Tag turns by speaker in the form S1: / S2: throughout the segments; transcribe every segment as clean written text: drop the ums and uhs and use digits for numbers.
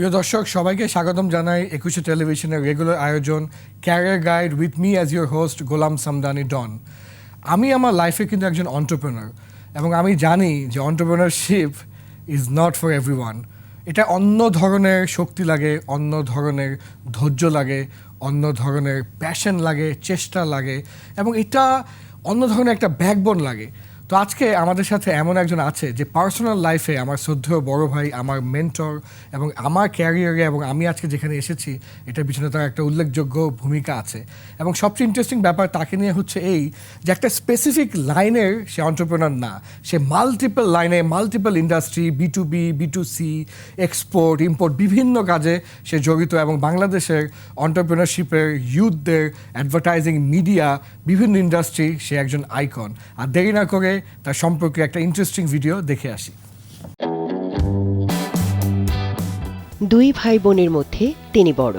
S1: প্রিয় দর্শক সবাইকে স্বাগতম জানাই ২১শে টেলিভিশনের রেগুলার আয়োজন career guide with me as your host Golam Samdani Don. আমি আমার লাইফে কিন্তু একজন অন্টারপ্রেনার এবং আমি জানি যে entrepreneurship is not for everyone. এটা অন্য ধরনের শক্তি লাগে, অন্য ধরনের ধৈর্য লাগে, অন্য ধরনের প্যাশন লাগে, চেষ্টা লাগে এবং এটা অন্য ধরনের একটা ব্যাকবোন লাগে। তো আজকে আমাদের সাথে এমন একজন আছে যে পার্সোনাল লাইফে আমার শ্রদ্ধেয় বড় ভাই, আমার মেন্টর এবং আমার ক্যারিয়ারে এবং আমি আজকে যেখানে এসেছি এটার পিছনে তার একটা উল্লেখযোগ্য ভূমিকা আছে। এবং সবচেয়ে ইন্টারেস্টিং ব্যাপার তাকে নিয়ে হচ্ছে এই যে একটা স্পেসিফিক লাইনের সে অন্টারপ্রেনার না, সে মাল্টিপল লাইনে, multiple industry, B2B, B2C, export import বিভিন্ন কাজে সে জড়িত এবং বাংলাদেশের অন্টারপ্রেনারশিপের ইউথদের অ্যাডভার্টাইজিং, মিডিয়া, বিভিন্ন ইন্ডাস্ট্রি সে একজন আইকন। আর দেরি না করে তার সম্পর্কে একটা ইন্টারেস্টিং ভিডিও দেখে আসি।
S2: দুই ভাই বোনের মধ্যে তিনি বড়।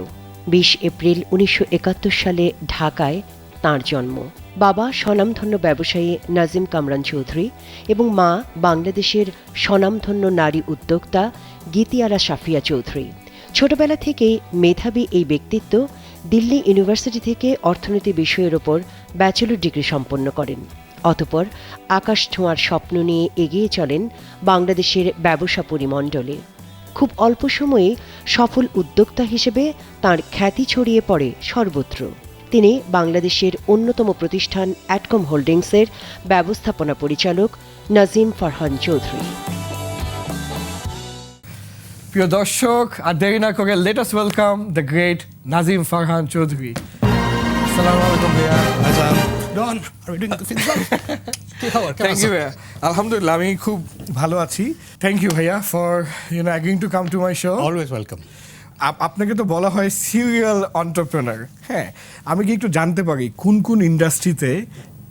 S2: ২০ এপ্রিল ১৯৭১ সালে ঢাকায় তাঁর জন্ম। বাবা স্বনামধন্য ব্যবসায়ী নাজিম কামরান চৌধুরী এবং মা বাংলাদেশের স্বনামধন্য নারী উদ্যোক্তা গীতিয়ারা সাফিয়া চৌধুরী। ছোটবেলা থেকেই মেধাবী এই ব্যক্তিত্ব দিল্লি ইউনিভার্সিটি থেকে অর্থনীতি বিষয়ের ওপর ব্যাচেলর ডিগ্রি সম্পন্ন করেন। অতঃপর আকাশ ছোঁয়ার স্বপ্ন নিয়ে এগিয়ে চলেন বাংলাদেশের ব্যবসা পরিমণ্ডলে। খুব অল্প সময়ে সফল উদ্যোক্তা হিসেবে তাঁর খ্যাতি ছড়িয়ে পড়ে সর্বত্র। তিনি বাংলাদেশের অন্যতম প্রতিষ্ঠান অ্যাটকম হোল্ডিংসের ব্যবস্থাপনা পরিচালক নাজিম ফারহান চৌধুরী।
S1: প্রিয় দর্শক, আর দেরি না করে let us welcome the great Nazim Farhan Chowdhury. আসসালামু আলাইকুম ভাইয়া।
S3: Don, are we doing the film?
S1: Thank you ভাইয়া। আলহামদুলিল্লাহ আমি খুব ভালো আছি। থ্যাংক ইউ ভাইয়া for agreeing to come to my show.
S3: Always welcome.
S1: আপনাকে তো বলা হয় সিরিয়াল অন্টারপ্রেনার। হ্যাঁ, আমি কি একটু জানতে পারি কোন কোন ইন্ডাস্ট্রিতে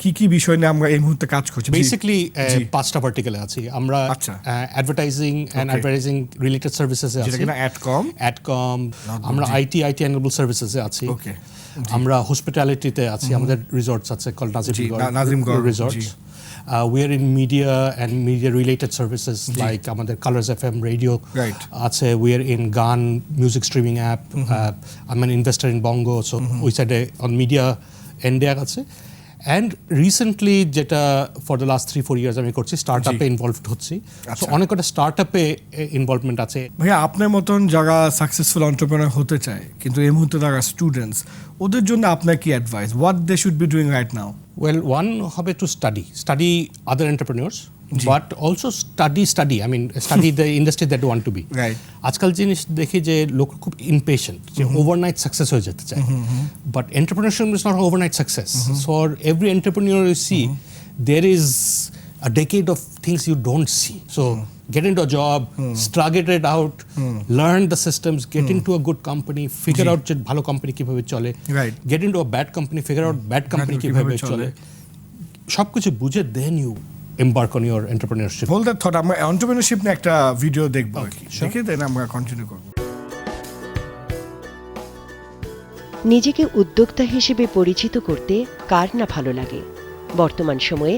S1: কি কি বিষয় নিয়ে আমরা এই মুহূর্তে কাজ করছি?
S3: বেসিক্যালি পাঁচটা ভার্টিকালে আছি আমরা। অ্যাডভার্টাইজিং অ্যান্ড অ্যাডভার্টাইজিং রিলেটেড সার্ভিসেসে আছি,
S1: যেটা
S3: অ্যাডকম। আমরা আইটি এনেবল সার্ভিসেসে আছি। আমরা হসপিটালিটিতে আছি, আমাদের রিসর্টস আছে call Nazimgarh resorts. We are in media and media related services like আমাদের Colors FM radio আছে। We are in গান music streaming app. I'm an investor in Bongo, so ওই সাইডে on media এন্ডে আছে। অ্যান্ড রিসেন্টলি যেটা for the last 3-4 years আমি করছি, স্টার্ট আপে ইনভলভড হচ্ছি। সো অনেক কটা স্টার্ট আপে ইনভলভমেন্ট আছে।
S1: ভাইয়া আপনার মতন যারা সাকসেসফুল অন্টারপ্রেনার হতে চায় কিন্তু এই মুহূর্তে তারা স্টুডেন্টস, ওদের জন্য আপনার কি advice? What they should be doing right now?
S3: Well, one has to study other entrepreneurs, but also study the industry that want to be. আজকাল জিনিস দেখি যে লোক খুব ইমপেশেন্ট, যে ওভারনাইট সাকসেস হয়ে যেতে চায়। But entrepreneurship is not overnight success. For every entrepreneur you see there is a decade of things you don't see. So get into a job, struggle it out, learn the systems, get into a good company, figure out যে ভালো company কিভাবে চলে, get into a bad company, figure out bad company কিভাবে চলে, সবকিছু বুঝে then you embark on your entrepreneurship.
S1: Hold that thought. আমরা entrepreneurship নিয়ে একটা ভিডিও দেখব আর কি, দেখে দেন আমরা কন্টিনিউ করব।
S2: নিজেকে উদ্যোক্তা হিসেবে পরিচিত করতে কার না ভালো লাগে? বর্তমান সময়ে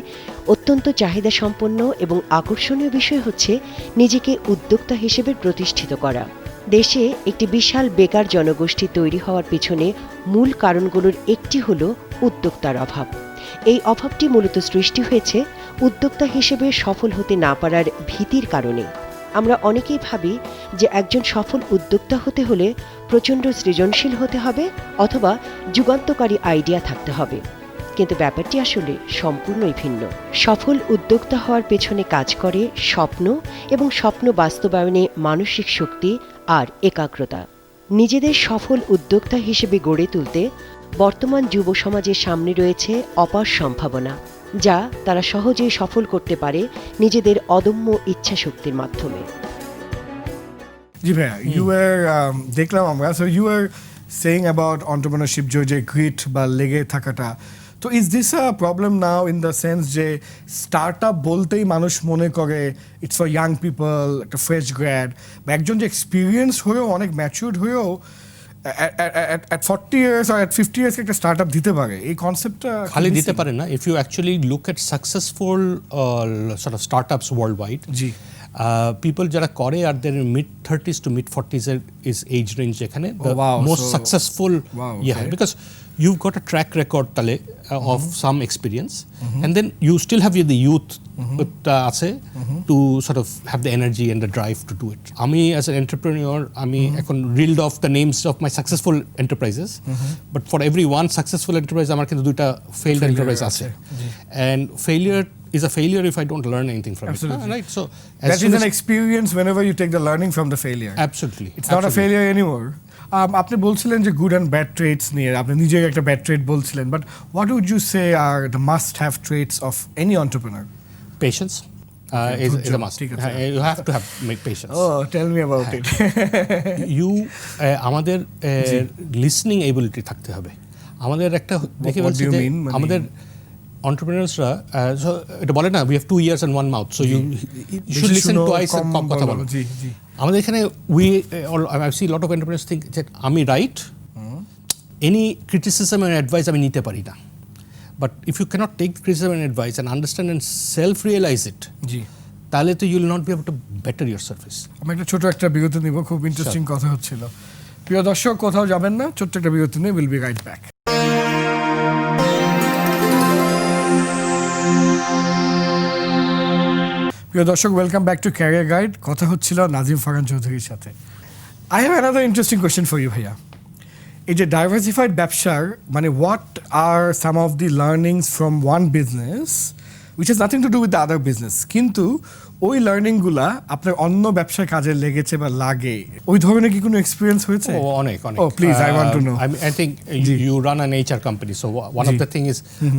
S2: অত্যন্ত চাহিদা সম্পন্ন এবং আকর্ষণীয় বিষয় হচ্ছে নিজেকে উদ্যোক্তা হিসেবে প্রতিষ্ঠিত করা। দেশে একটি বিশাল বেকার জনগোষ্ঠী তৈরি হওয়ার পিছনে মূল কারণগুলোর একটি হলো উদ্যোক্তার অভাব। এই অভাবটি মূলত সৃষ্টি হয়েছে উদ্যোক্তা হিসেবে সফল হতে না পারার ভীতির কারণে। আমরা অনেকেই ভাবি যে একজন সফল উদ্যোক্তা হতে হলে প্রচণ্ড সৃজনশীল হতে হবে অথবা যুগান্তকারী আইডিয়া থাকতে হবে, কিন্তু ব্যাপারটি আসলে সম্পূর্ণই ভিন্ন। সফল উদ্যোক্তা হওয়ার পেছনে কাজ করে স্বপ্ন এবং স্বপ্ন বাস্তবায়নে মানসিক শক্তি আর একাগ্রতা। নিজেদের সফল উদ্যোক্তা হিসেবে গড়ে তুলতে বর্তমান যুব সমাজের সামনে রয়েছে অপার সম্ভাবনা, যা তারা সহজেই সফল করতে পারে নিজেদের অদম্য ইচ্ছা শক্তির মাধ্যমে।
S1: জি ভাইয়া, দেখলাম আমরা, so you are saying about entrepreneurship, যে গ্রিট বা লেগে থাকাটা। তো is this a problem now in the sense যে স্টার্ট আপ বলতেই মানুষ মনে করে ইটস ফর ইয়াং পিপল, একটা ফ্রেশ গ্র্যাড বা একজন যে এক্সপিরিয়েন্স হয়েও অনেক ম্যাচিউরড হয়েও at 40 years or at 50 years একটা স্টার্ট আপ দিতে পারে, এই কনসেপ্টটা
S3: খালি দিতে পারে না। If you actually look at successful sort of start ups worldwide, people যারা করে আর দের মিড 30s to mid 40s এর is age range এখানে the
S1: wow,
S3: most
S1: so-
S3: successful
S1: Wow,
S3: yeah
S1: okay.
S3: because you've got a track record tale of some experience and then you still have the youth আছে to sort of have the energy and the drive to do it. আমি as an entrepreneur আমি এখন reeled off the names of my successful enterprises but for every one successful enterprise আমার কিন্তু দুইটা failed enterprise আছে and failure is a failure if I don't learn anything from
S1: Absolutely.
S3: it right so
S1: That
S3: soon
S1: is an
S3: as-
S1: experience whenever you take the learning from the failure.
S3: absolutely
S1: It's not a failure anymore. আপনি বলছিলেন যে good and bad traits নিয়ে আপনি নিজের একটা bad trait বলছিলেন but what would you say are the must have traits of any entrepreneur
S3: patience is
S1: ধৈর্য,
S3: a must
S1: ঠিক আছে।
S3: you have to have make patience
S1: ও tell me about it
S3: you আমাদের লিসনিং এবিলিটি থাকতে হবে আমাদের একটা দেখে
S1: what
S3: বলছি
S1: do you
S3: যে
S1: mean? মানে-
S3: আমাদের entrepreneursরা এটা বলে না we have 2 ears and 1 mouth so you should listen twice and কম কথা বলো
S1: জি জি
S3: আমাদের এখানে I see a lot of entrepreneurs think that আমি right any criticism and advice আমি নিতে পারি না but if you can't take criticism and advice and understand and self realise it
S1: জি
S3: তাহলে তো you will not be able to better your service
S1: আমি একটা ছোট একটা বিরতি নিব খুব ইন্টারেস্টিং কথা হচ্ছিল প্রিয় দর্শক কোথাও যাবেন না ছোট্ট একটা বিরতি নিয়ে উইল বি রাইট ব্যাক প্রিয় দর্শক welcome back to career guide কথা হচ্ছিল নাজিম ফারহান চৌধুরীর সাথে I have another interesting question for you ভাইয়া এই যে ডাইভার্সিফাইড ব্যবসার মানে what are some of the learnings from one business which has nothing to do with the other business কিন্তু ওই লার্নিংগুলা আপনার অন্য ব্যবসার কাজে লেগেছে বা লাগে ওই ধরনের কি কোনো এক্সপিরিয়েন্স হয়েছে
S3: অনেক অনেক
S1: Oh, please, I want to know.
S3: I think you run an HR company so one of the thing is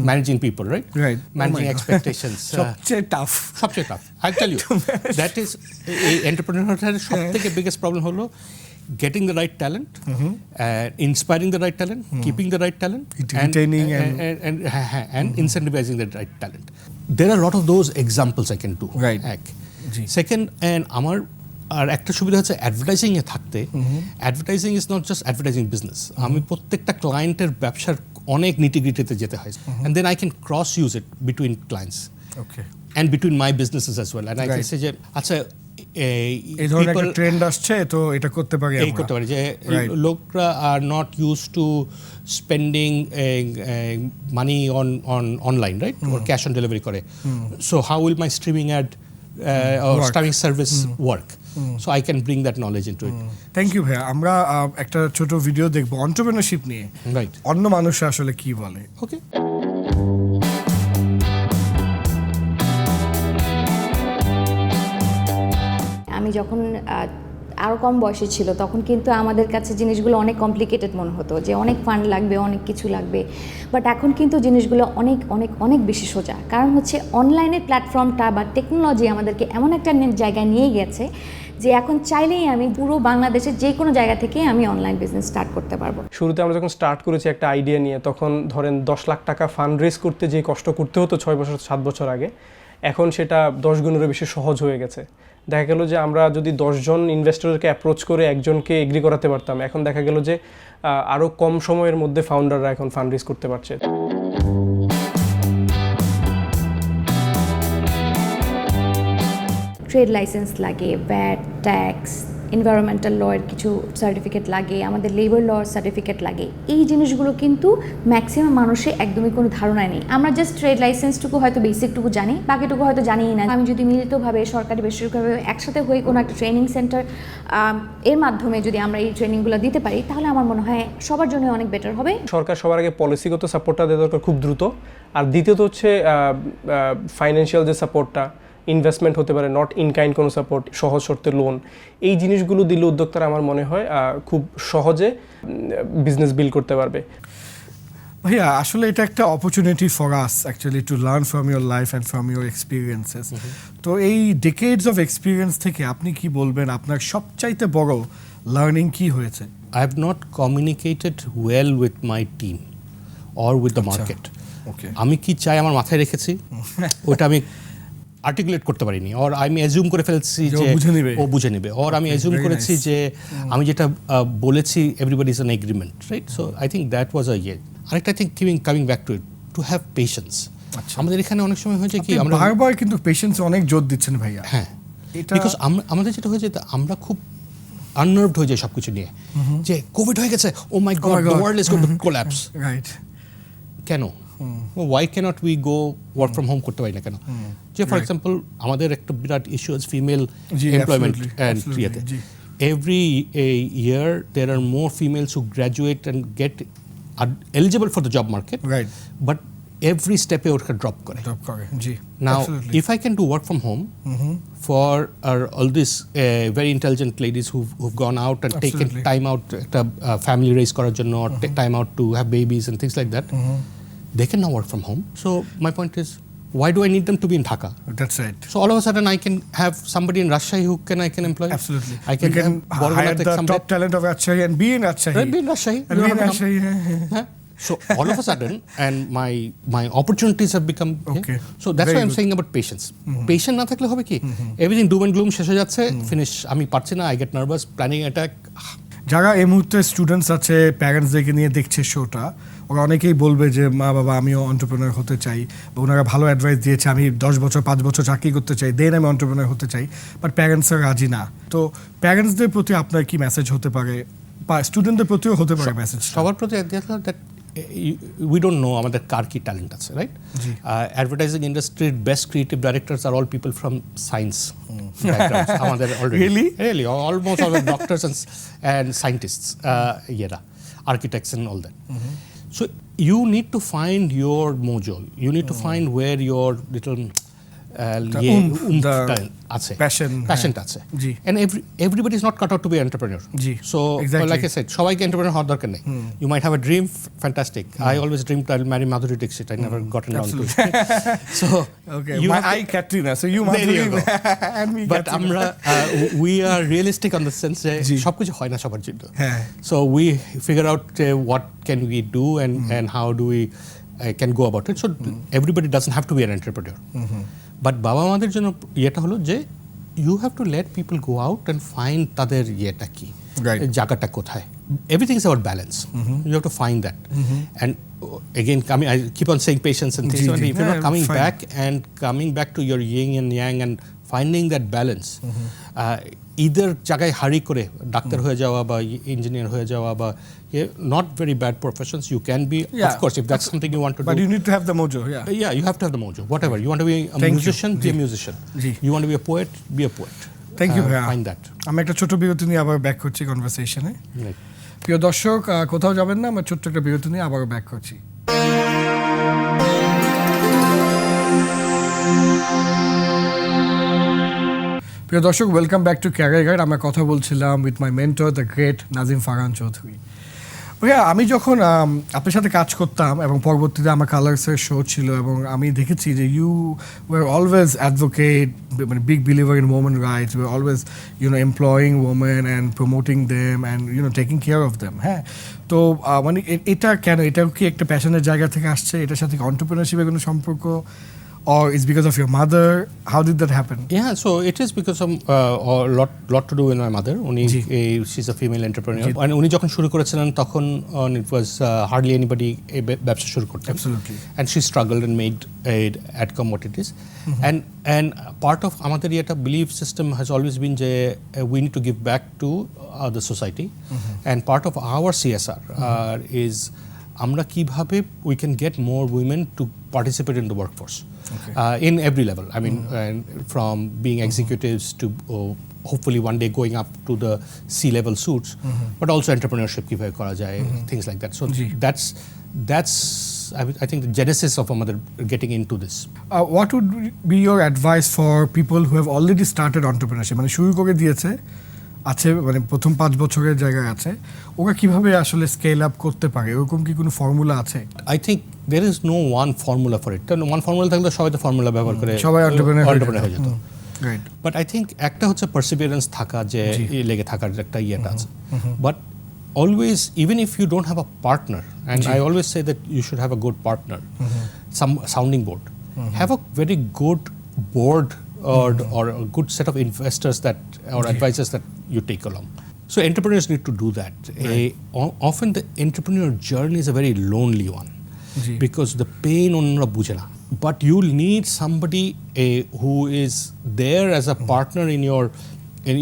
S3: managing people right
S1: Right.
S3: managing
S1: Oh my God.
S3: expectations
S1: সবচেয়ে টাফ
S3: সবচেয়ে tough I'll tell you that is এই entrepreneurship সবথেকে biggest problem হলো getting the right talent inspiring the right talent keeping the right talent
S1: Retaining
S3: and incentivizing the right talent there are a lot of those examples I can do
S1: Right.
S3: এক
S1: জি
S3: second and আমার আর একটা সুবিধা হচ্ছে অ্যাডভার্টাইজিংয়ে থাকতে advertising is not just advertising business আমি প্রত্যেকটা ক্লায়েন্টের ব্যবসার অনেক নিটিগ্রিটিতে যেতে হয় and then I can cross use it between clients
S1: okay
S3: and between my businesses as well and I can
S1: Right.
S3: সে যে আচ্ছা
S1: এই ধরনের একটা
S3: people-
S1: ট্রেন্ড আসছে তো এটা করতে পারি
S3: এই করতে পারি যে
S1: Right.
S3: লোকরা আর not use to spending money on online right or cash on delivery করে so how will my streaming ad
S1: Work.
S3: Streaming service work so I can bring that knowledge into it
S1: thank you ভাইয়া আমরা একটা ছোট video দেখবো entrepreneurship নিয়ে
S3: right
S1: অন্য মানুষরা আসলে কি বলে
S3: ওকে
S4: আমি যখন আরও কম বয়সে ছিল তখন কিন্তু আমাদের কাছে জিনিসগুলো অনেক কমপ্লিকেটেড মনে হতো যে অনেক ফান্ড লাগবে অনেক কিছু লাগবে বাট এখন কিন্তু জিনিসগুলো অনেক অনেক অনেক বেশি সোজা কারণ হচ্ছে অনলাইনের প্ল্যাটফর্মটা বা টেকনোলজি আমাদেরকে এমন একটা জায়গায় নিয়ে গেছে যে এখন চাইলেই আমি পুরো বাংলাদেশের যে কোনো জায়গা থেকে আমি অনলাইন বিজনেস স্টার্ট করতে পারবো
S5: শুরুতে আমরা যখন স্টার্ট করেছি একটা আইডিয়া নিয়ে তখন ধরেন 10 লাখ টাকা ফান্ড রেজ করতে যে কষ্ট করতে হতো 6 বছর 7 বছর আগে এখন সেটা 10 গুণেরও বেশি সহজ হয়ে গেছে দেখা গেল যে আমরা যদি 10 জন ইনভেস্টরকে অ্যাপ্রোচ করে একজনকে এগ্রি করাতে পারতাম এখন দেখা গেল যে আরও কম সময়ের মধ্যে ফাউন্ডাররা এখন ফান্ড রেজ করতে পারছে
S4: ট্রেড লাইসেন্স লাগে ভ্যাট ট্যাক্স এনভায়রনমেন্টাল লয়ের কিছু সার্টিফিকেট লাগে আমাদের লেবার লর সার্টিফিকেট লাগে এই জিনিসগুলো কিন্তু ম্যাক্সিমাম মানুষের একদমই কোনো ধারণা নেই আমরা জাস্ট ট্রেড লাইসেন্সটুকু হয়তো বেসিকটুকু জানি বাকিটুকু হয়তো জানিই না আমি যদি মিলিতভাবে সরকারি বেসরকারিভাবে একসাথে হয়ে কোনো একটা ট্রেনিং সেন্টার এর মাধ্যমে যদি আমরা এই ট্রেনিংগুলো দিতে পারি তাহলে আমার মনে হয় সবার জন্য অনেক বেটার হবে
S5: সরকার সবার আগে পলিসিগত সাপোর্টটা দেওয়া দরকার খুব দ্রুত আর দ্বিতীয়ত হচ্ছে ফাইন্যান্সিয়াল যে সাপোর্টটা ইনভেস্টমেন্ট হতে পারে নট ইন কাইন্ড কোনো সাপোর্ট সহজ শর্তে লোন এই জিনিসগুলো দিলে উদ্যোক্তারা আমার মনে হয় খুব সহজে বিজনেস বিল্ড করতে পারবে
S1: ভাইয়া আসলে এটা একটা opportunity for us actually to learn from your life and from your experiences তো এই ডেকেডস অফ এক্সপিরিয়েন্স থেকে আপনি কি বলবেন আপনার সবচাইতে বড় লার্নিং কি হয়েছে
S3: I have not communicated well with my team or with the
S1: আচ্ছা,
S3: market.
S1: ওকে
S3: আমি কি চাই আমার মাথায় রেখেছি ওটা আমি আর্টিকুলেট করতে পারিনি অর আমি অ্যাজিউম করে ফেলছি
S1: যে ও
S3: যে
S1: বুঝে নিবে।
S3: ও বুঝে নেবে অর আমি অ্যাজিউম
S1: very
S3: করেছি
S1: nice.
S3: যে আমি যেটা বলেছি everybody is an agreement right so I think that was a ইয়ে আরেকটা I think coming back to it to have patience
S1: আচ্ছা।
S3: আমাদের এখানে অনেক সময় হয়েছে কি
S1: আপনি
S3: আমরা
S1: বারবার কিন্তু পেশেন্স অনেক জোর দিচ্ছেন ভাইয়া
S3: হ্যাঁ
S1: এটা
S3: বিকজ আমাদের যেটা হয়েছে আমরা খুব আননার্ভড হয়ে যায় সব কিছু নিয়ে যে কোভিড হয়ে গেছে, oh my god, the world is going to collapse.
S1: Right.
S3: কেন? Why can't we go work from home করতে পারি না কেন? যে ফর এক্সাম্পল আমাদের একটা বিরাট ইস্যু আছে ফিমেল
S1: জি,
S3: এমপ্লয়মেন্ট
S1: absolutely,
S3: অ্যান্ড
S1: absolutely,
S3: ইয়েতে।
S1: জি।
S3: Every year there are more females who graduate and are eligible for the job market,
S1: Right.
S3: but every step ওটা ড্রপ করে।
S1: Job করে, জি।
S3: Now,
S1: Absolutely.
S3: if I can do work from home for all these very intelligent ladies who've gone out and taken
S1: Absolutely.
S3: time out একটা family raise করার জন্য, or take time out to have babies and things like that, they can now work from home. So my point is, why do I need them to be in Dhaka?
S1: That's right.
S3: So all of a sudden I can have somebody in Rajshahi who I can employ.
S1: Absolutely.
S3: I can,
S1: We can
S3: borrow
S1: hire
S3: like
S1: the
S3: somebody-
S1: top talent of Rajshahi and be in Rajshahi.
S3: Right, be in Rajshahi.
S1: And
S3: You
S1: be in
S3: don't have to come.
S1: Rajshahi, yeah.
S3: Huh? So all of a sudden, and my opportunities have become.
S1: Okay.
S3: So that's
S1: Very
S3: why I'm
S1: good.
S3: saying about patience. Patient না থাকলে হবে কি? Everything doom and gloom শেষ হয়ে যাচ্ছে, finish. আমি পারছি না, I get nervous, planning attack.
S1: যারা এই মুহূর্তে স্টুডেন্টস আছে, প্যারেন্টসদেরকে নিয়ে দেখছে শোটা, ওরা অনেকেই বলবে যে মা বাবা আমিও অন্টারপ্রেনার হতে চাই, বা ওনারা ভালো অ্যাডভাইস দিয়েছে আমি 10 বছর 5 বছর চাকরি করতে চাই, দেন আমি অন্টারপ্রেনার হতে চাই, বাট প্যারেন্টসরা রাজি না। তো প্যারেন্টসদের প্রতি আপনার কি মেসেজ হতে পারে, বা স্টুডেন্টদের প্রতিও হতে পারে মেসেজ?
S3: সবার প্রতি একদিকে দ্যাট we don't know আমাদের কার কি ট্যালেন্ট আছে, রাইট? অ্যাডভার্টাইজিং ইন্ডাস্ট্রির বেস্ট ক্রিয়েটিভ ডাইরেক্টরস আর all people from science backgrounds আমাদের already really almost all the doctors and scientists ইয়েরা, architects and all that. So you need to find your mojo, you need to find where your little
S1: the
S3: আছে,
S1: passion,
S3: passion আছে,
S1: জি।
S3: and everybody is not cut out to be an entrepreneur.
S1: G,
S3: So
S1: exactly.
S3: like I said, সবাইকে entrepreneur হওয়ার দরকার নেই. You might have a dream, fantastic. I always dreamed I'll marry Madhuri Dixit. I never gotten down to it. So
S1: Okay,
S3: you
S1: my
S3: have to-
S1: eye Katrina, so you
S3: There you
S1: Madhuri
S3: go.
S1: and me
S3: But
S1: Katrina.
S3: আমরা we are realistic on the sense যে
S1: জি।
S3: সবকিছু হয় না সবার জন্য।
S1: হ্যাঁ।
S3: So we figure out what can we do and how do we can go about it. So everybody doesn't have to be an entrepreneur. But বাবা মাদের জন্য ইয়েটা হলো যে you have to let people go out and find তাদের ইয়েটা কি,
S1: Right.
S3: জায়গাটা কোথায়. Everything is about balance. You have to find that. And again, I keep on saying patience and things.
S1: G,
S3: And
S1: G.
S3: if you're not
S1: Yeah,
S3: coming
S1: fine.
S3: back and coming back to your yin and yang and finding that balance, either জায়গায় হারি করে doctor হয়ে যাওয়া বা engineer হয়ে যাওয়া বা not very bad professions, you can be,
S1: Yeah.
S3: of course, if that's something you want to
S1: But
S3: do.
S1: you need to have the mojo, yeah.
S3: Yeah, you have to have the mojo, whatever. You want to be a
S1: Thank you.
S3: musician, be
S1: G.
S3: a musician.
S1: G.
S3: You want to be a poet, be a poet.
S1: Thank you, ভাইয়া।
S3: Find that.
S1: আমি একটা ছোট বিরতি নিয়ে আবার back করছি কনভারসেশনে।
S3: Right.
S1: প্রিয় দর্শক, কোথাও যাবেন না, আমরা ছোট্ট একটা বিরতি নিয়ে আবারও ব্যাক করছি। প্রিয় দর্শক, welcome back to career guide. আমরা কথা বলছিলাম with my mentor the great Nazim Farhan Chowdhury. ভাইয়া, আমি যখন আপনার সাথে কাজ করতাম এবং পরবর্তীতে আমার কালার্সের শো ছিল, এবং আমি দেখেছি যে ইউ ওয়ার অলওয়েজ অ্যাডভোকেট, মানে big believer in women rights, war always employing women and promoting them and taking care of them. হ্যাঁ, তো মানে এটা কেন, এটা কি একটা প্যাশনের জায়গা থেকে আসছে, এটার সাথে অন্টারপ্রেনারশিপের কোনো সম্পর্ক, or it's because of your mother? How did that happen?
S3: Yeah, so it is because of a lot to do with my mother.
S1: G.
S3: She's a female entrepreneur. And উনি যখন শুরু করেছিলেন তখন it was hardly anybody ব্যবসা শুরু করতেন.
S1: Absolutely.
S3: And she struggled and made it Adcom what it is. And part of আমাদের এটা belief system has always been যে we need to give back to the society. And part of our CSR is আমরা কিভাবে we can get more women to participate in the workforce. In every level. I mean, from being executives to hopefully one day going up to the C-level suits, but also entrepreneurship কিভাবে করা যায়, things like that. So
S1: G.
S3: that's I think the genesis of আমাদের getting into this.
S1: What would be your advice for people who have already started entrepreneurship? মানে শুরু করে দিয়েছে, আছে মানে প্রথম 5 বছরের জায়গায় আছে, ওরা কিভাবে আসলে স্কেল আপ করতে পারে, এরকম কি কোনো ফর্মুলা আছে?
S3: I think there is no one formula for it. One formula থাকলে সবাই তো ফর্মুলা ব্যবহার করে
S1: সবাই entrepreneur
S3: হয়ে যেত।
S1: রাইট।
S3: বাট আই থিঙ্ক একটা হচ্ছে পারসিভিয়ারেন্স থাকা, যে লেগে থাকার একটা ইয়েটা আছে। But always, even if you don't have a partner, and I always say that you should have a good partner, some sounding board, have a very good board or a good set of investors that or advisors that you take along. So entrepreneurs need to do that. Often the entrepreneur journey is a very lonely one because the pain onra bujhe na. But you'll need somebody who is there as a partner in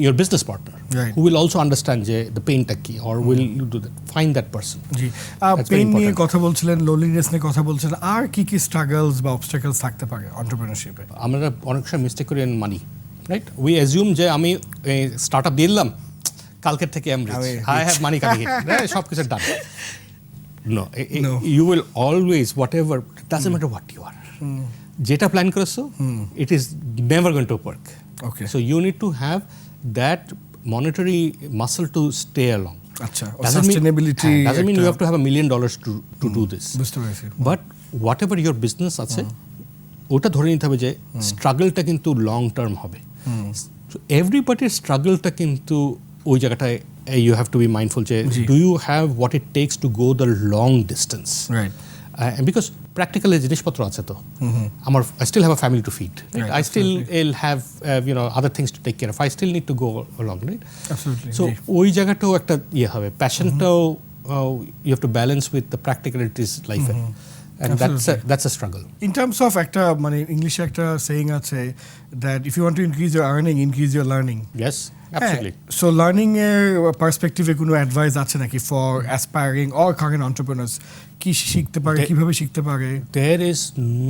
S3: your business partner.
S1: Right.
S3: who will also understand যে the painটা কি, or will do that, find that person.
S1: G
S3: That's very
S1: pain নিয়ে
S3: important.
S1: কথা বলছিলেন, loneliness নিয়ে কথা বলছিলেন, আর কি কি স্ট্রাগলস বা অবস্টাকলস থাকতে পারে অন্টারপ্রেনারশিপে?
S3: আমরা অনেক সময় মিস্টেক করি in money, right? We assume যে আমি স্টার্ট আপ দিয়ে দিলাম, কালকের থেকে আমি I have money coming in, সব কিছু ডান। No,
S1: No.
S3: you will always, whatever, it doesn't matter what you are, যেটা প্ল্যান করেছো, it is never going to work.
S1: Okay.
S3: So you need to have that monetary muscle to stay along.
S1: আচ্ছা,
S3: Doesn't mean-
S1: sustainability
S3: doesn't mean you have to have $1 million to do this.
S1: বুঝতে পেরেছি।
S3: But what ever your business আছে, ওটা ধরে নিতে হবে যে স্ট্রাগলটা কিন্তু লং টার্ম হবে। এভরিবডির স্ট্রাগলটা কিন্তু ওই জায়গাটায় you have to be mindful যে
S1: জি।
S3: Do you have what it takes to go the long distance,
S1: right.
S3: Because practical জিনিসপত্র আছে তো, আমার I still have a family to feed,
S1: Right,
S3: I still will have other things to take care of, I still need to go along, right?
S1: Absolutely.
S3: So ওই জায়গাটাও একটা ইয়ে হবে, প্যাশনটাও you have to balance with the practicalities লাইফে, and that's a struggle.
S1: In terms of একটা মানে ইংলিশে একটা সেইং আছে that if you want to increase your earning, increase your learning.
S3: Yes, absolutely.
S1: So learning এর পার্সপেক্টিভে কোনো অ্যাডভাইস আছে নাকি for aspiring or current entrepreneurs? কি শিখতে পারে, কিভাবে শিখতে পারে?
S3: There is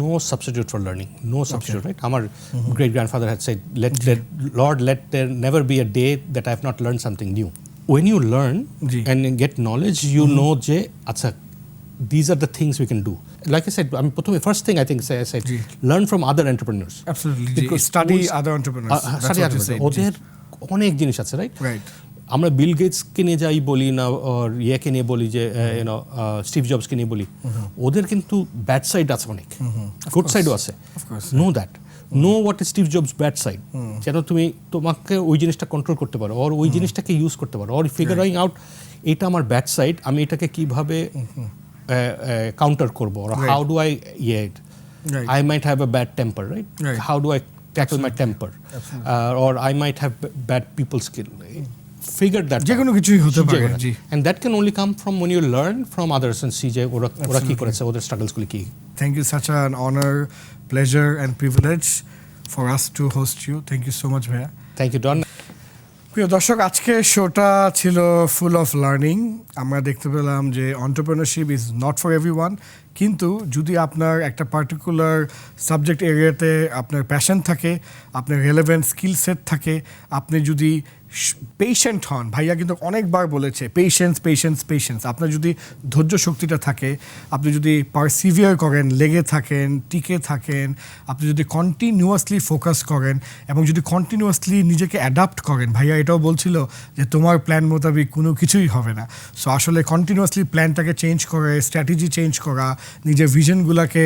S3: no substitute for learning, no substitute, right? Our great grandfather had said, Lord, let there never be a day that I have not learned something new. When you learn
S1: Ji.
S3: and get knowledge, you know, acha, these are the things we can do. Like I said, first thing I think I said,
S1: Ji.
S3: learn from other entrepreneurs.
S1: Absolutely,
S3: Because
S1: study
S3: schools-
S1: other entrepreneurs.
S3: study other entrepreneurs. ওদের অনেক জিনিস আছে, right?
S1: Right.
S3: আমরা বিল গেটসকে নিয়ে যাই বলি না, ওর ইয়েকে নিয়ে বলি যে স্টিভ জবসকে নিয়ে বলি, ওদের কিন্তু ব্যাড সাইড আছে অনেক, গুড সাইডও আছে। Know that, know what is Steve jobs bad side, যেন তুমি তোমাকে ওই জিনিসটা কন্ট্রোল করতে পারো, ওর ওই জিনিসটাকে ইউজ করতে পারো, ওর ফিগারিং আউট এটা আমার ব্যাড সাইড, আমি এটাকে কিভাবে কাউন্টার করবো, or how do I
S1: Right.
S3: I might have a bad temper, right?
S1: Right.
S3: How do I tackle my temper? Or I might have bad people skill. Figure that
S1: যে কোনো কিছুই হতে পারে,
S3: যে কোনো।
S1: জি।
S3: And that can only come from when you learn from others and see যে ওরা কি করেছে, ওদের স্ট্রাগলসগুলি কি।
S1: Thank you, such an honor, pleasure and privilege for us to host you. Thank you so much, ভাইয়া।
S3: Thank you, Don.
S1: প্রিয় দর্শক, আজকে শোটা ছিল ফুল অফ লার্নিং। আমরা দেখতে পেলাম যে entrepreneurship is not for everyone, কিন্তু যদি আপনার একটা পার্টিকুলার সাবজেক্ট এরিয়াতে আপনার প্যাশন থাকে, আপনার রেলেভেন্ট স্কিল সেট থাকে, আপনি যদি পেশেন্ট হন, ভাইয়া কিন্তু অনেকবার বলেছে পেশেন্স পেশেন্স পেশেন্স, আপনার যদি ধৈর্য শক্তিটা থাকে, আপনি যদি পারসিভিয়ার করেন, লেগে থাকেন, টিকে থাকেন, আপনি যদি কন্টিনিউয়াসলি ফোকাস করেন এবং যদি কন্টিনিউয়াসলি নিজেকে অ্যাডাপ্ট করেন, ভাইয়া এটাও বলছিল যে তোমার প্ল্যান মোতাবেক কোনো কিছুই হবে না। সো আসলে কন্টিনিউয়াসলি প্ল্যানটাকে চেঞ্জ করে, স্ট্র্যাটেজি চেঞ্জ করা, নিজের ভিশনগুলোকে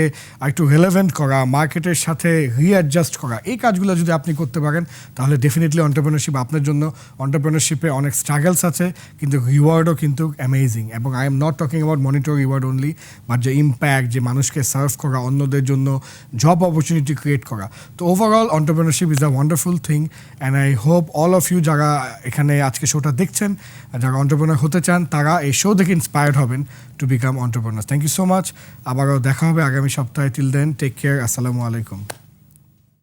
S1: একটু রেলেভেন্ট করা, মার্কেটের সাথে রিঅ্যাডজাস্ট করা, এই কাজগুলো যদি আপনি করতে পারেন তাহলে ডেফিনেটলি অন্টারপ্রেনারশিপ আপনার জন্য। অন্টারপ্রেনারশিপে অনেক স্ট্রাগলস আছে, কিন্তু রিওয়ার্ডও কিন্তু অ্যামেজিং। এবং I am not talking about monetary reward only, but যে ইম্প্যাক্ট, যে মানুষকে সার্ভ করা, অন্যদের জন্য জব অপরচুনিটি ক্রিয়েট করা। তো overall entrepreneurship is a wonderful thing, and I hope all of you যারা এখানে আজকে শোটা দেখছেন, যারা অন্টারপ্রেনার হতে চান, তারা এই শো দেখে ইন্সপায়ার্ড হবেন to become entrepreneur. Thank you so much. আবারও দেখা হবে আগামী সপ্তাহে। Till then, take care. আসসালামু আলাইকুম।